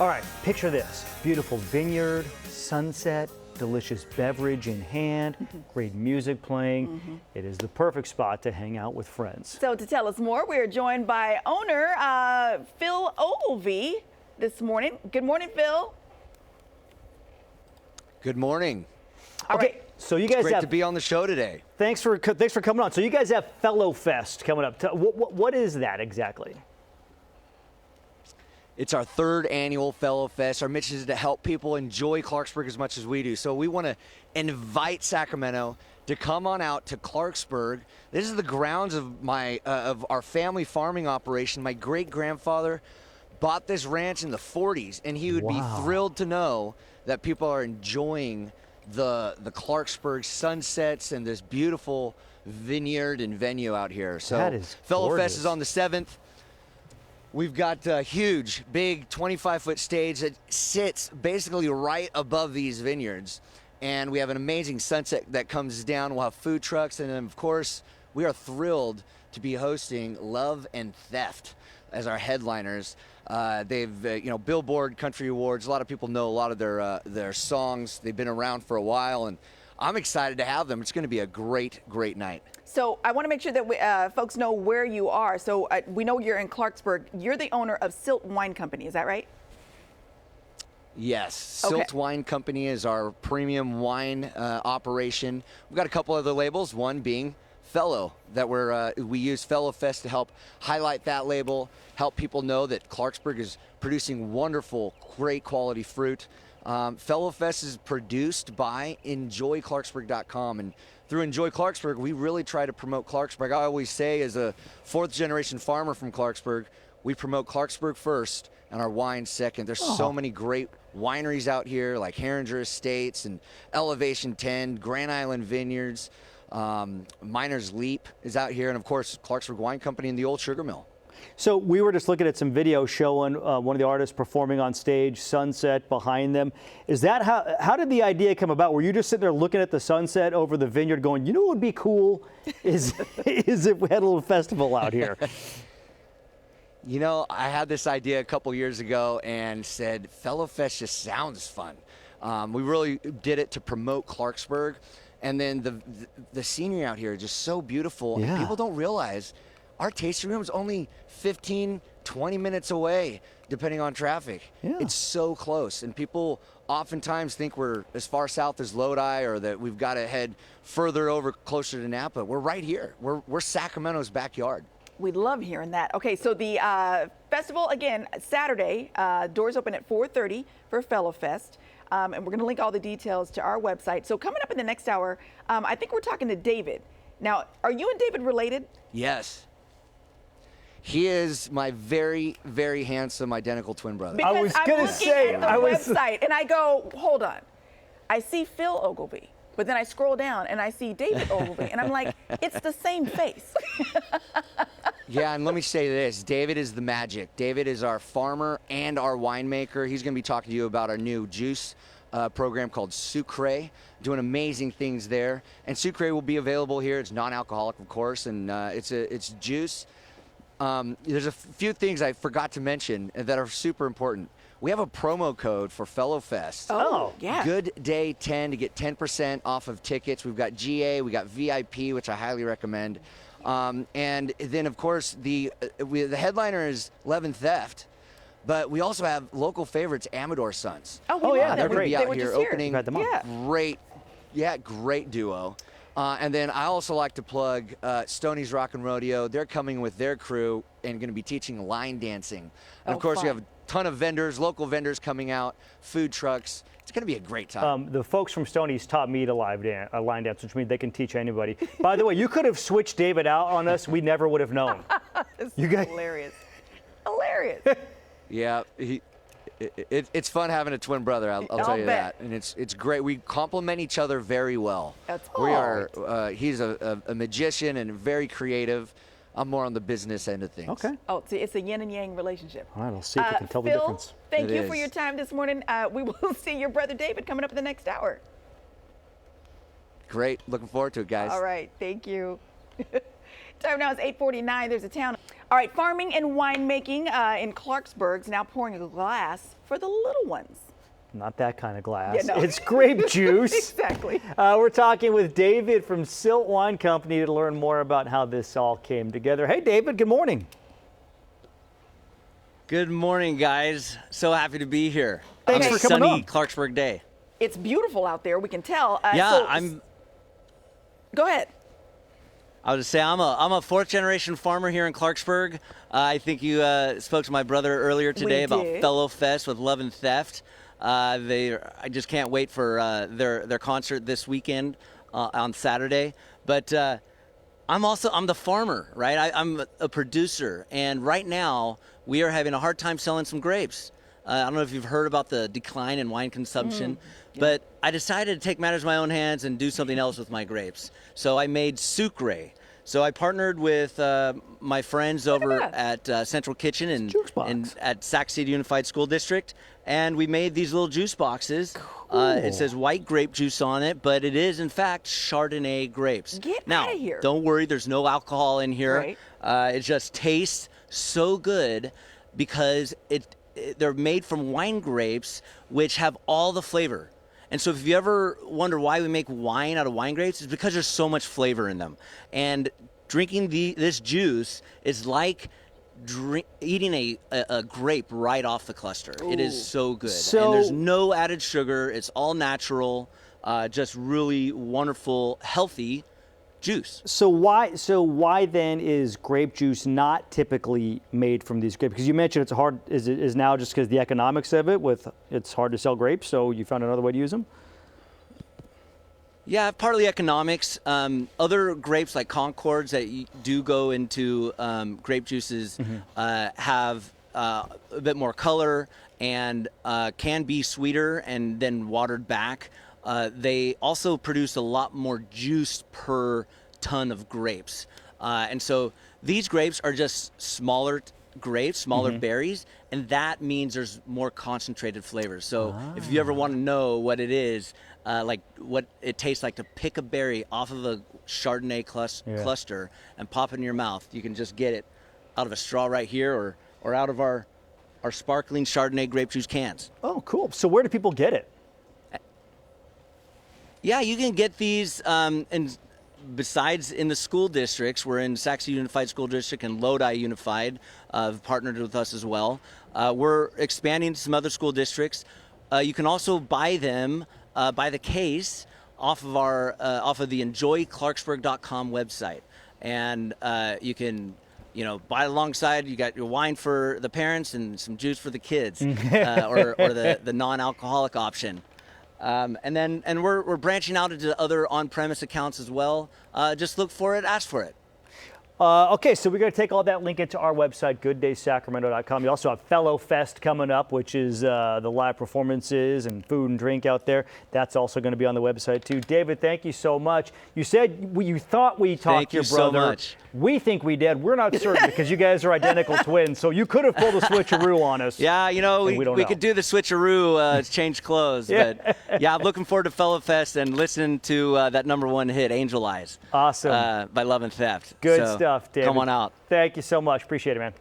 All right, picture this. Beautiful vineyard, sunset, delicious beverage in hand, great music playing. It is the perfect spot to hang out with friends. So to tell us more, we are joined by owner Phil Ogilvie this morning. Good morning, Phil. Good morning. Okay, so you guys Great have to be on the show today. thanks for coming on. So you guys have Fellow Fest coming up. What is that exactly? It's our third annual Fellow Fest. Our mission is to help people enjoy Clarksburg as much as we do. So we want to invite Sacramento to come on out to Clarksburg. This is the grounds of our family farming operation. My great-grandfather bought this ranch in the 40s, and he would be thrilled to know that people are enjoying the Clarksburg sunsets and this beautiful vineyard and venue out here. So that is Fellow gorgeous. Fest is on the 7th. We've got a huge, big 25-foot stage that sits basically right above these vineyards. And we have an amazing sunset that comes down. We'll have food trucks. And then, of course, we are thrilled to be hosting Love and Theft as our headliners. They've, Billboard Country Awards. A lot of people know a lot of their songs. They've been around for a while, and I'm excited to have them. It's going to be a great, great night. So I want to make sure that folks know where you are. So we know you're in Clarksburg. You're the owner of Silt Wine Company. Is that right? Yes. Silt Wine Company is our premium wine operation. We've got a couple other labels, one being Fellow, that we use Fellow Fest to help highlight that label, help people know that Clarksburg is producing wonderful, great quality fruit. Fellow Fest is produced by EnjoyClarksburg.com, and through Enjoy Clarksburg, we really try to promote Clarksburg. I always say, as a fourth-generation farmer from Clarksburg, we promote Clarksburg first and our wine second. There's so many great wineries out here, like Herringer Estates and Elevation 10, Grand Island Vineyards. Miner's Leap is out here, and of course, Clarksburg Wine Company and the Old Sugar Mill. So we were just looking at some video showing one of the artists performing on stage, sunset behind them. Is that how did the idea come about? Were you just sitting there looking at the sunset over the vineyard going, you know what would be cool is if we had a little festival out here? You know, I had this idea a couple years ago and said, Fellow Fest just sounds fun. We really did it to promote Clarksburg. And then the scenery out here is just so beautiful. Yeah. And people don't realize our tasting room is only 15, 20 minutes away, depending on traffic. Yeah. It's so close. And people oftentimes think we're as far south as Lodi, or that we've got to head further over closer to Napa. We're right here. We're Sacramento's backyard. We love hearing that. Okay, so the festival, again, Saturday, doors open at 4:30 for Fellow Fest. And we're going to link all the details to our website. So coming up in the next hour, I think we're talking to David. Now, are you and David related? Yes. He is my very, very handsome identical twin brother. Because I was I'm gonna looking say, at the website and I go, hold on. I see Phil Ogilvie, but then I scroll down and I see David Ogilvie, and I'm like, it's the same face. Yeah, and let me say this. David is the magic. David is our farmer and our winemaker. He's going to be talking to you about our new juice program called Sucre, doing amazing things there. And Sucre will be available here. It's non-alcoholic, of course, and it's juice. There's a few things I forgot to mention that are super important. We have a promo code for Fellow Fest. Oh, yeah. Good Day 10 to get 10% off of tickets. We've got GA, we got VIP, which I highly recommend. And then, of course, the headliner is Love and Theft, but we also have local favorites, Amador Sons. Oh, yeah, They're they're going to be great. out here opening. Had them on. Yeah. Great duo. And then I also like to plug Stoney's Rock and Rodeo. They're coming with their crew and going to be teaching line dancing. And of course, we have a ton of vendors, local vendors coming out, food trucks. It's going to be a great time. The folks from Stoney's taught me to line dance, which means they can teach anybody. By the way, you could have switched David out on us. We never would have known. You guys, hilarious. Hilarious. Yeah, it's fun having a twin brother. I'll tell you that, and it's great. We complement each other very well. That's we are. He's a magician and very creative. I'm more on the business end of things. Okay. Oh, see, it's a yin and yang relationship. All right, I'll see if I can tell the Phil, difference. Thank you for your time this morning. We will see your brother David coming up in the next hour. Great. Looking forward to it, guys. All right. Thank you. Time now is 8:49. There's a town. All right, farming and winemaking in Clarksburg's now pouring a glass for the little ones. Not that kind of glass. Yeah, no. It's grape juice. Exactly. We're talking with David from Silt Wine Company to learn more about how this all came together. Hey, David, good morning. Good morning, guys. So happy to be here. Thanks on for a coming sunny on. Clarksburg day. It's beautiful out there, we can tell. Yeah, Go ahead. I was to say I'm a fourth generation farmer here in Clarksburg. I think you spoke to my brother earlier today about did. Fellow Fest with Love and Theft. I just can't wait for their concert this weekend on Saturday. But I'm the farmer, right? I'm a producer, and right now we are having a hard time selling some grapes. I don't know if you've heard about the decline in wine consumption, but I decided to take matters in my own hands and do something else with my grapes. So I made sucre. So I partnered with my friends over at Central Kitchen and at Sac City Unified School District, and we made these little juice boxes. It says white grape juice on it, but it is in fact Chardonnay grapes. Get now, outta here. Don't worry, there's no alcohol in here. Right. It just tastes so good because they're made from wine grapes, which have all the flavor. And so if you ever wonder why we make wine out of wine grapes, it's because there's so much flavor in them. And drinking this juice is like eating a grape right off the cluster. Ooh. It is so good. So- and there's no added sugar. It's all natural, just really wonderful, healthy juice. So why then is grape juice not typically made from these grapes? Because you mentioned it's hard. Is now just because the economics of it, it's hard to sell grapes, so you found another way to use them? Yeah, partly economics. Other grapes like Concords that do go into grape juices have a bit more color and can be sweeter and then watered back. They also produce a lot more juice per ton of grapes. And so these grapes are just smaller grapes, smaller berries, and that means there's more concentrated flavors. So if you ever want to know what it is, like what it tastes like to pick a berry off of a Chardonnay cluster and pop it in your mouth, you can just get it out of a straw right here or out of our sparkling Chardonnay grape juice cans. Oh, cool. So where do people get it? Yeah, you can get these, and besides in the school districts, we're in Sac City Unified School District and Lodi Unified, have partnered with us as well. We're expanding to some other school districts. You can also buy them by the case off of the enjoyclarksburg.com website, and you can buy it alongside. You got your wine for the parents and some juice for the kids, or the non-alcoholic option. And we're branching out into other on-premise accounts as well. Just look for it, ask for it. Okay, so we're going to take all that, link it to our website, gooddaysacramento.com. You also have Fellow Fest coming up, which is the live performances and food and drink out there. That's also going to be on the website too. David, thank you so much. You said you thought we talked to your brother. Thank you so much. We think we did. We're not certain because you guys are identical twins, so you could have pulled a switcheroo on us. Yeah, we could do the switcheroo, change clothes. Yeah. But yeah, I'm looking forward to Fellow Fest and listen to that #1 hit, Angel Eyes. Awesome. By Love and Theft. Good So, stuff, David. Come on out. Thank you so much. Appreciate it, man.